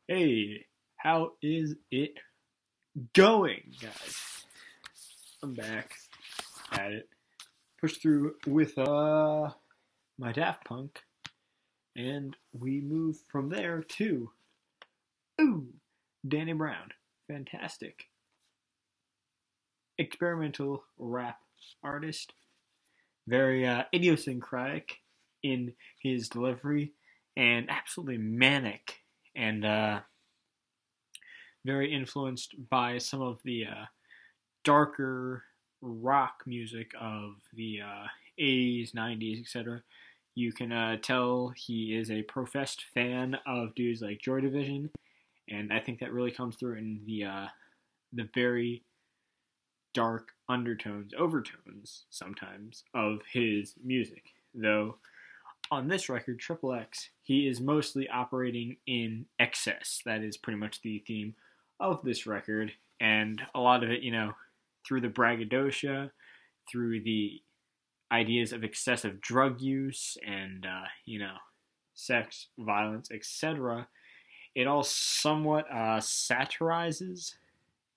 Hey, how is it going, guys? I'm back at it. Pushed through with my Daft Punk, and we move from there to ooh, Danny Brown. Fantastic. Experimental rap artist. Very idiosyncratic in his delivery and absolutely manic and very influenced by some of the darker rock music of the 80s, 90s, etc. You can tell he is a professed fan of dudes like Joy Division, and I think that really comes through in the very dark undertones, overtones sometimes of his music. Though on this record, Triple X, he is mostly operating in excess. That is pretty much the theme of this record, and a lot of it, through the braggadocio, through the ideas of excessive drug use and, sex, violence, etc. It all somewhat satirizes,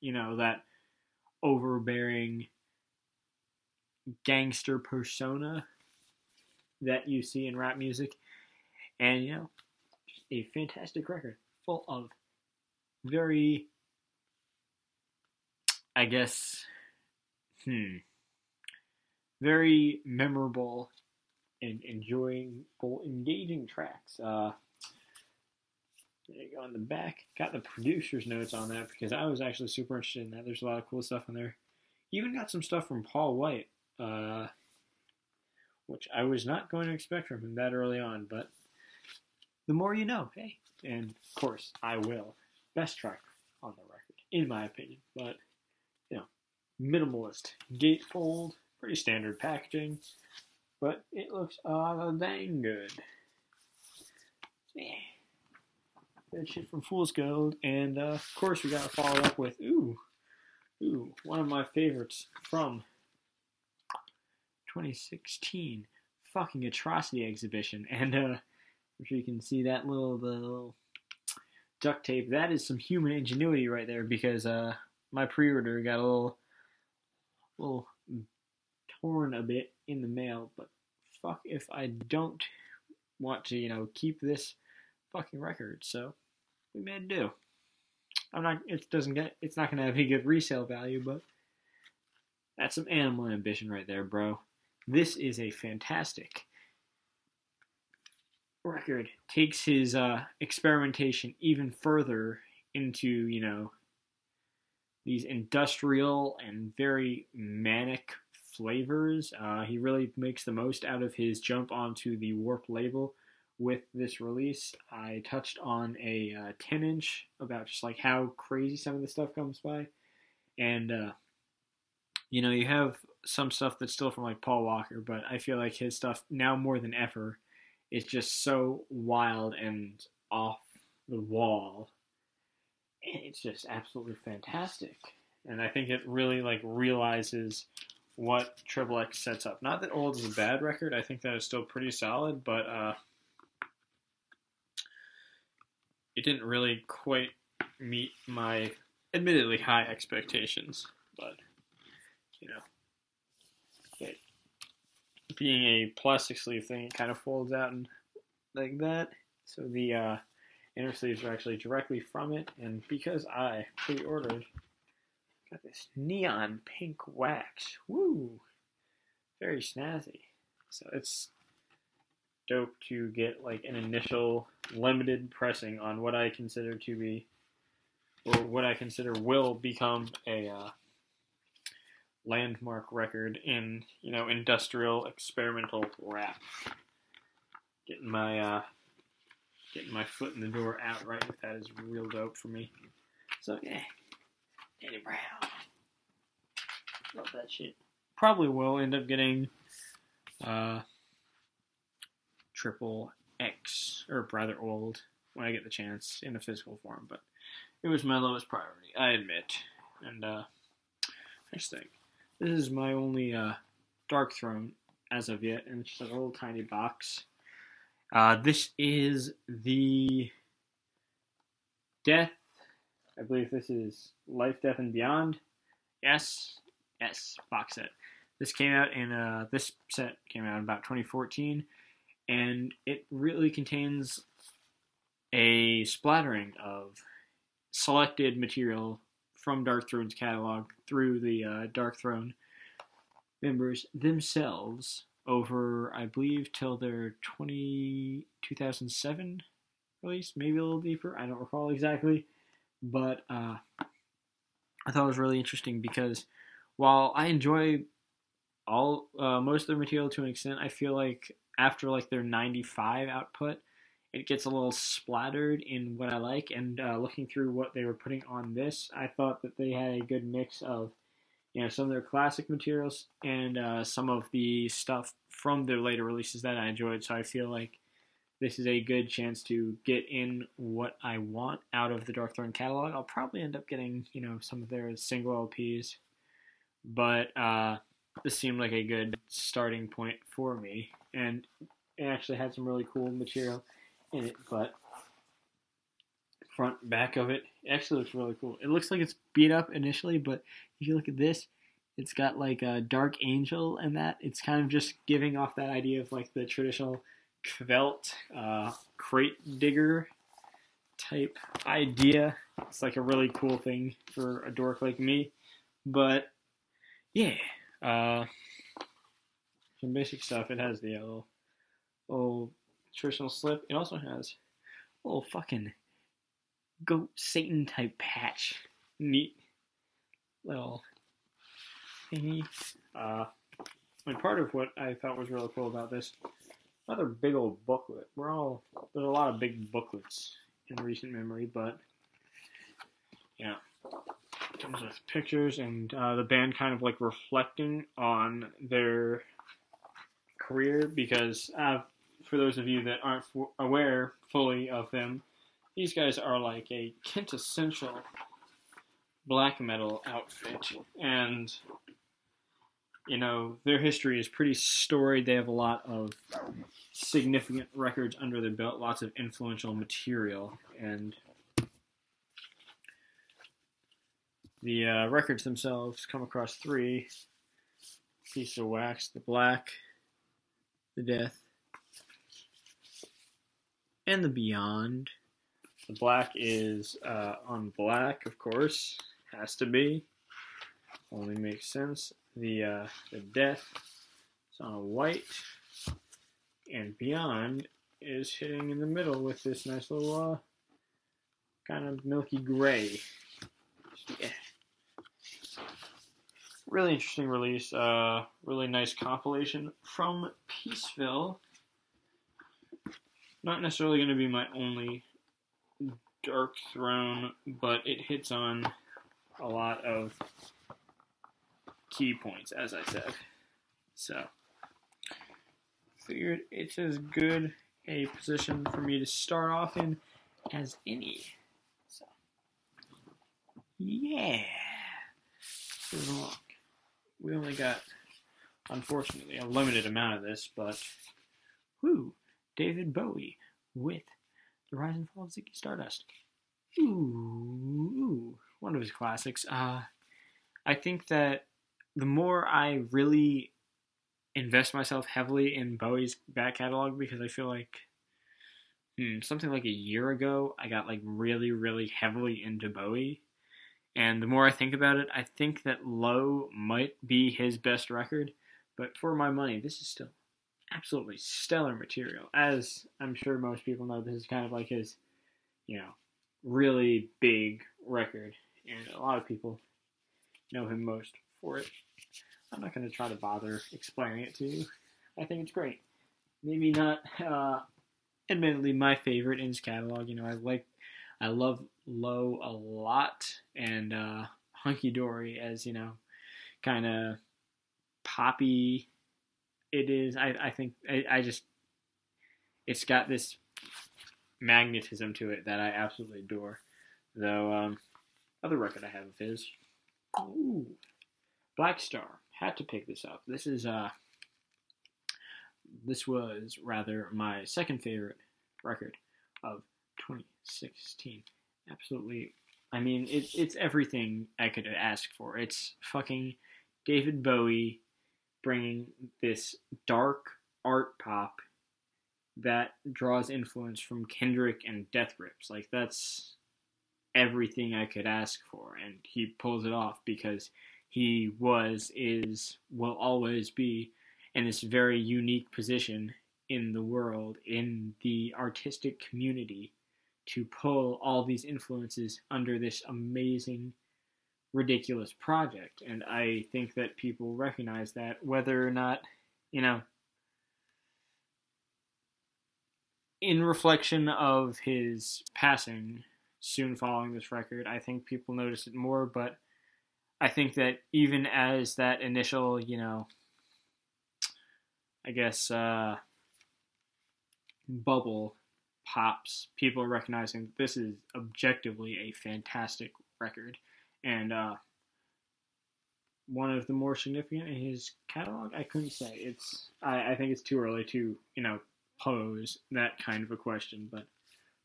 that overbearing gangster persona that you see in rap music. And, a fantastic record full of very, I guess, very memorable and enjoyable, engaging tracks. There you go on the back. Got the producer's notes on that because I was actually super interested in that. There's a lot of cool stuff in there. Even got some stuff from Paul White, which I was not going to expect from him that early on, but the more you know, hey. And, of course, I will. Best track on the record, in my opinion. But, minimalist gatefold, pretty standard packaging, but it looks dang good. Yeah. Good shit from Fool's Gold, and of course we gotta follow up with one of my favorites from 2016, fucking Atrocity Exhibition, and I'm sure you can see that the little duct tape. That is some human ingenuity right there, because my pre-order got a little torn a bit in the mail, but fuck if I don't want to, keep this fucking record, so we made do. It's not gonna have any good resale value, but that's some animal ambition right there, bro. This is a fantastic record. Takes his experimentation even further into, these industrial and very manic flavors. He really makes the most out of his jump onto the Warp label with this release. I touched on a 10-inch about just like how crazy some of the stuff comes by. And, you have some stuff that's still from like Paul Walker, but I feel like his stuff now more than ever is just so wild and off the wall. And it's just absolutely fantastic. And I think it really like realizes what Triple X sets up. Not that Old is a bad record. I think that is still pretty solid, but it didn't really quite meet my admittedly high expectations. But, it, being a plastic sleeve thing, it kind of folds out and like that. So the inner sleeves are actually directly from it. And because I pre-ordered, got this neon pink wax. Woo! Very snazzy. So it's dope to get like an initial limited pressing on what I consider to be, or what I consider will become a landmark record in, industrial experimental rap. Getting my foot in the door outright with that is real dope for me. So yeah, Danny Brown, love that shit. Probably will end up getting Triple X, or rather Old, when I get the chance in a physical form, but it was my lowest priority, I admit. And next thing, this is my only Dark Throne as of yet, and it's just a little tiny box. This is the Death. I believe this is Life, Death, and Beyond. Yes, box set. This set came out in about 2014, and it really contains a splattering of selected material from Dark Throne's catalog through the Dark Throne members themselves over, I believe, till their 2007 release, maybe a little deeper. I don't recall exactly, but I thought it was really interesting because while I enjoy most of their material to an extent, I feel like after like their 95 output, it gets a little splattered in what I like. And looking through what they were putting on this, I thought that they had a good mix of some of their classic materials and some of the stuff from their later releases that I enjoyed. So I feel like this is a good chance to get in what I want out of the Dark Throne catalog. I'll probably end up getting some of their single LPs, but this seemed like a good starting point for me, and it actually had some really cool material in it. But front back of it actually looks really cool. It looks like it's beat up initially, but if you look at this, it's got like a Dark Angel and that. It's kind of just giving off that idea of like the traditional Kvelt crate digger type idea. It's like a really cool thing for a dork like me. But yeah, some basic stuff. It has the little traditional slip. It also has a little fucking goat Satan type patch. Neat little thingy. And part of what I thought was really cool about this, another big old booklet. There's a lot of big booklets in recent memory, but yeah, it comes with pictures and the band kind of like reflecting on their career, because for those of you that aren't aware fully of them, these guys are like a quintessential black metal outfit, and their history is pretty storied. They have a lot of significant records under their belt, lots of influential material, and the records themselves come across 3 pieces of wax: the black, the death, and the beyond. The black is on black, of course, has to be. Only makes sense. The death is on a white, and beyond is hitting in the middle with this nice little kind of milky gray. Yeah. Really interesting release. Really nice compilation from Peaceville. Not necessarily going to be my only Dark Throne, but it hits on a lot of key points, as I said. So, figured it's as good a position for me to start off in as any. So, yeah. We only got, unfortunately, a limited amount of this, but David Bowie with The Rise and Fall of Ziggy Stardust. One of his classics. I think that the more I really invest myself heavily in Bowie's back catalog, because I feel like something like a year ago, I got like really, really heavily into Bowie. And the more I think about it, I think that Low might be his best record. But for my money, this is still absolutely stellar material. As I'm sure most people know, this is kind of like his, really big record. And a lot of people know him most for it. I'm not going to try to bother explaining it to you. I think it's great. Maybe not, admittedly, my favorite in his catalog. I love Low a lot, and Hunky Dory as, kind of poppy it is. I think it's got this magnetism to it that I absolutely adore. Though, other record I have of his, Black Star. Had to pick this up. This was rather my second favorite record of 2016. absolutely. I mean, it's everything I could ask for. It's fucking David Bowie bringing this dark art pop that draws influence from Kendrick and Death Grips. Like, that's everything I could ask for, and he pulls it off because he was, is, will always be in this very unique position in the world, in the artistic community, to pull all these influences under this amazing, ridiculous project. And I think that people recognize that, whether or not, you know, in reflection of his passing soon following this record, I think people notice it more. But I think that even as that initial, I guess, bubble pops, people are recognizing that this is objectively a fantastic record. And one of the more significant in his catalog, I couldn't say. I think it's too early to, pose that kind of a question, but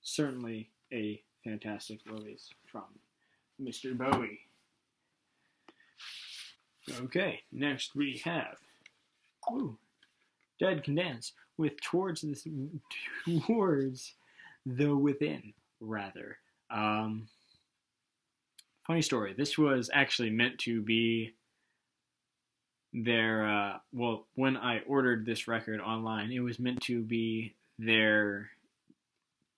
certainly a fantastic release from Mr. Bowie. Okay, next we have Dead Can Dance with Towards the Within, rather. Funny story. This was actually meant to be their, when I ordered this record online, it was meant to be their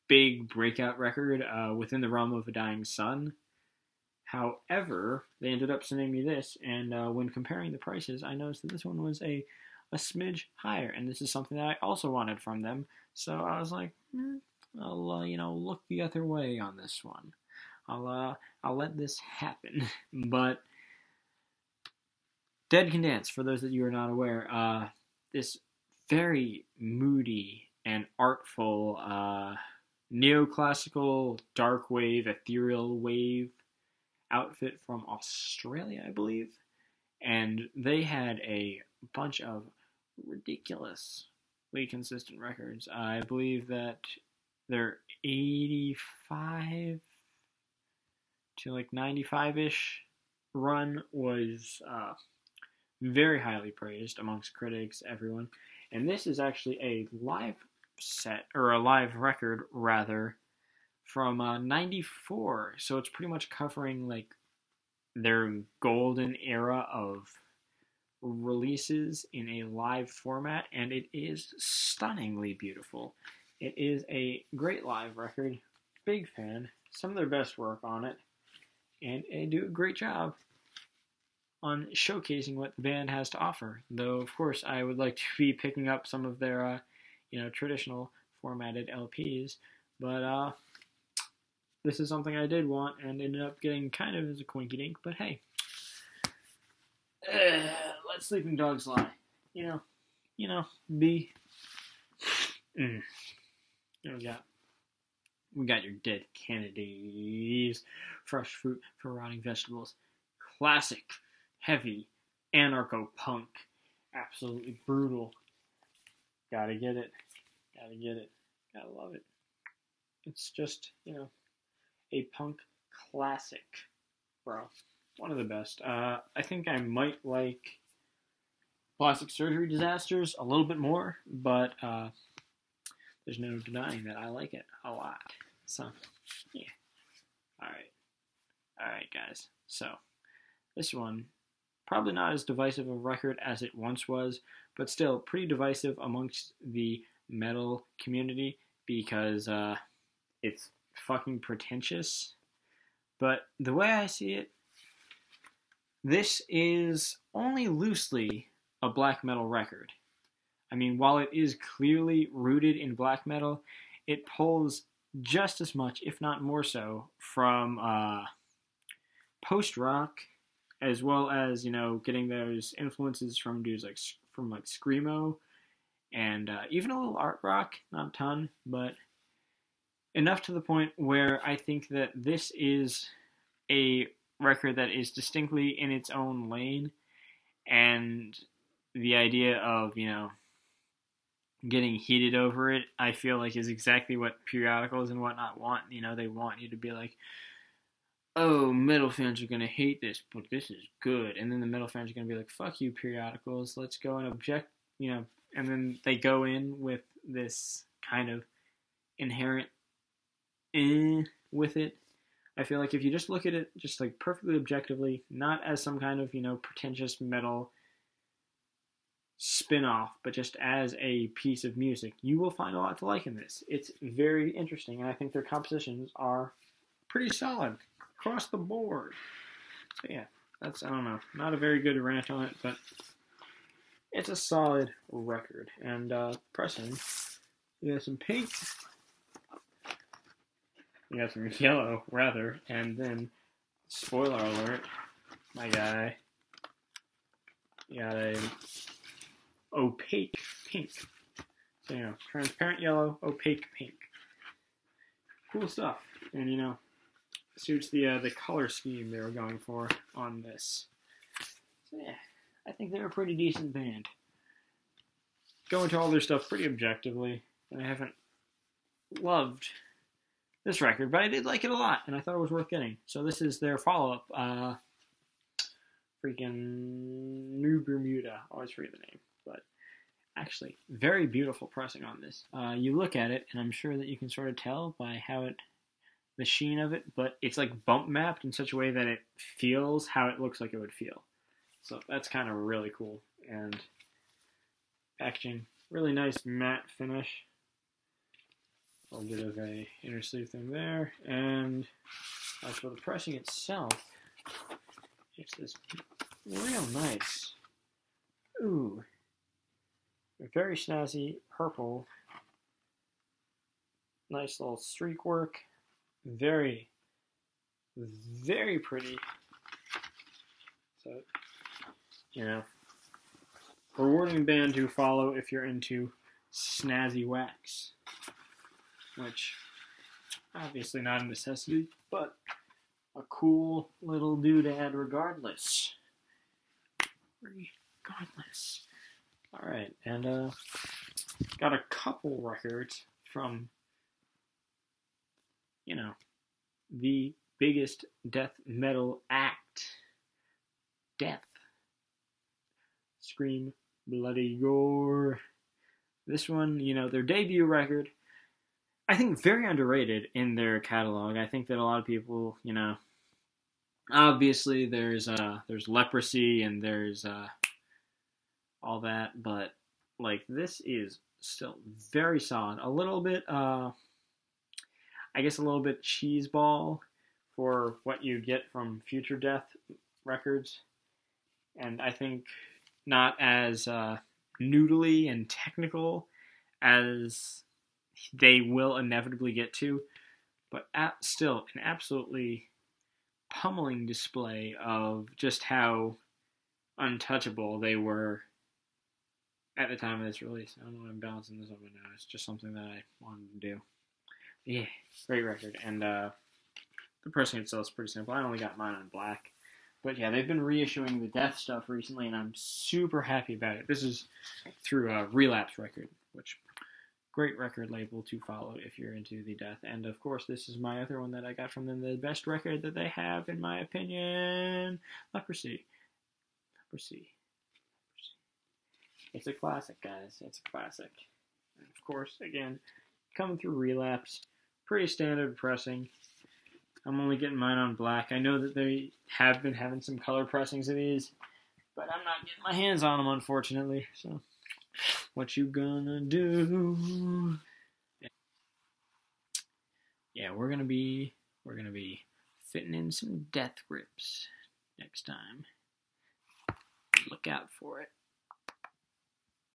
big breakout record within the realm of a dying sun. However, they ended up sending me this, and when comparing the prices, I noticed that this one was a smidge higher, and this is something that I also wanted from them. So I was like, I'll look the other way on this one. I'll let this happen. But Dead Can Dance, for those that you are not aware, this very moody and artful neoclassical dark wave, ethereal wave outfit from Australia, I believe. And they had a bunch of ridiculously consistent records. I believe that their 85 to 95-ish run was very highly praised amongst critics, everyone. And this is actually a live set, or a live record, rather, from 94. So it's pretty much covering, their golden era of releases in a live format, and it is stunningly beautiful. It is a great live record. Big fan. Some of their best work on it. And they do a great job on showcasing what the band has to offer. Though, of course, I would like to be picking up some of their, traditional formatted LPs. But this is something I did want and ended up getting kind of as a coinky dink. But hey, let sleeping dogs lie. Be. We got your Dead Kennedys, Fresh Fruit for Rotting Vegetables, classic, heavy, anarcho-punk, absolutely brutal. Gotta get it. Gotta love it. It's just, a punk classic, bro. One of the best. I think I might like Plastic Surgery Disasters a little bit more, but there's no denying that I like it a lot. So, yeah. Alright, guys. So, this one, probably not as divisive a record as it once was, but still pretty divisive amongst the metal community because it's fucking pretentious. But the way I see it, this is only loosely a black metal record. I mean, while it is clearly rooted in black metal, it pulls just as much, if not more so, from post-rock, as well as, getting those influences from dudes from Screamo, and even a little art rock, not a ton, but enough to the point where I think that this is a record that is distinctly in its own lane, and the idea of, getting heated over it, I feel like is exactly what periodicals and whatnot want. You know, they want you to be like, oh, metal fans are gonna hate this, but this is good. And then the metal fans are gonna be like, fuck you, periodicals. Let's go and object, you know. And then they go in with this kind of inherent with it. I feel like if you just look at it just like perfectly objectively, not as some kind of, you know, pretentious metal spin-off, but just as a piece of music, you will find a lot to like in this. It's very interesting, and I think their compositions are pretty solid across the board. So yeah, that's, I don't know, not a very good rant on it, but it's a solid record. And pressing, you got some pink, you got some yellow, rather, and then, spoiler alert, my guy, you got a opaque pink. So, you know, transparent yellow, opaque pink. Cool stuff. And, you know, suits the color scheme they were going for on this. So, yeah, I think they're a pretty decent band. Go into all their stuff pretty objectively, and I haven't loved this record, but I did like it a lot, and I thought it was worth getting. So this is their follow-up, freaking New Bermuda. I always forget the name, but actually, very beautiful pressing on this. You look at it, and I'm sure that you can sort of tell by how the sheen of it, but it's like bump mapped in such a way that it feels how it looks like it would feel. So that's kind of really cool. And packaging, really nice matte finish. A little bit of a inner sleeve thing there, and as for the pressing itself, it's this real nice, ooh, very snazzy purple, nice little streak work, very, very pretty. So, you know, rewarding band to follow if you're into snazzy wax. Which, obviously not a necessity, but a cool little doodad regardless. Alright, and got a couple records from, you know, the biggest death metal act. Death. Scream, bloody gore. This one, you know, their debut record, I think very underrated in their catalog. I think that a lot of people, you know, obviously there's Leprosy and there's all that, but like this is still very solid. A little bit, I guess a little bit cheeseball for what you get from Future Death records, and I think not as noodly and technical as they will inevitably get to, but still an absolutely pummeling display of just how untouchable they were at the time of this release. I don't know why I'm balancing this up right now. It's just something that I wanted to do. Yeah, great record. And the pressing itself is pretty simple. I only got mine on black. But yeah, they've been reissuing the Death stuff recently, and I'm super happy about it. This is through a Relapse record, which great record label to follow if you're into the Death. And of course, this is my other one that I got from them, the best record that they have, in my opinion, Leprosy. It's a classic, guys. It's a classic. And of course, again, coming through Relapse, pretty standard pressing. I'm only getting mine on black. I know that they have been having some color pressings of these, but I'm not getting my hands on them, unfortunately. So, what you gonna do? Yeah, we're gonna be fitting in some Death grips next time. Look out for it.